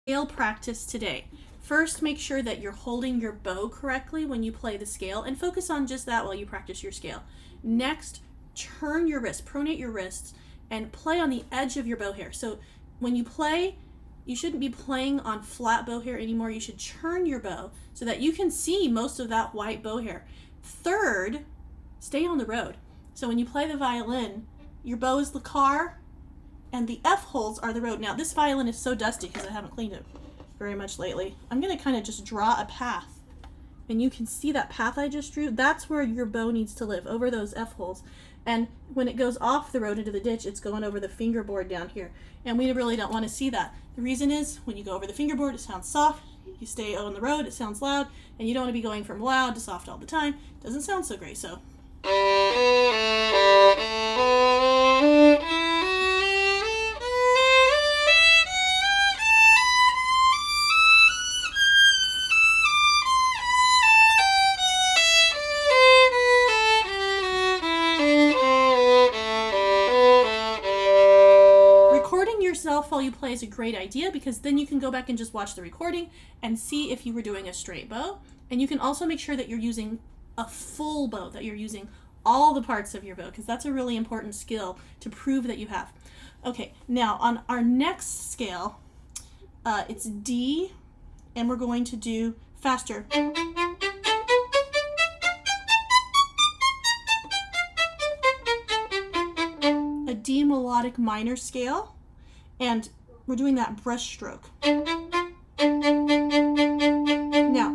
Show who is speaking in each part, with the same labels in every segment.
Speaker 1: Scale practice today. First, make sure that you're holding your bow correctly when you play the scale, and focus on just that while you practice your scale. Next, turn your wrists, pronate your wrists, and play on the edge of your bow hair. So when you play, you shouldn't be playing on flat bow hair anymore. You should turn your bow so that you can see most of that white bow hair. Third, stay on the road. So when you play the violin, your bow is the car and the F holes are the road. Now this violin is so dusty because I haven't cleaned it very much lately. I'm going to kind of just draw a path, and you can see that path I just drew. That's where your bow needs to live, over those F holes. And when it goes off the road into the ditch, it's going over the fingerboard down here, and we really don't want to see that. The reason is when you go over the fingerboard, it sounds soft. You stay on the road, it sounds loud, and you don't want to be going from loud to soft all the time. It doesn't sound so great. So yourself while you play is a great idea, because then you can go back and just watch the recording and see if you were doing a straight bow. And you can also make sure that you're using a full bow, that you're using all the parts of your bow, because that's a really important skill to prove that you have. Okay, now on our next scale, it's D, and we're going to do faster. A D melodic minor scale. And we're doing that brush stroke. Now,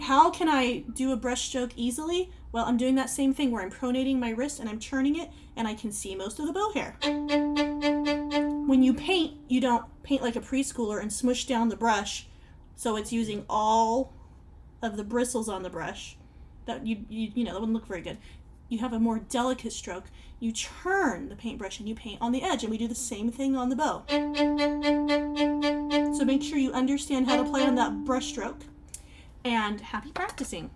Speaker 1: how can I do a brush stroke easily? Well, I'm doing that same thing where I'm pronating my wrist and I'm turning it, and I can see most of the bow hair. When you paint, you don't paint like a preschooler and smush down the brush so it's using all of the bristles on the brush. That that wouldn't look very good. You have a more delicate stroke. You turn the paintbrush and you paint on the edge, and we do the same thing on the bow. So make sure you understand how to play on that brush stroke, and happy practicing.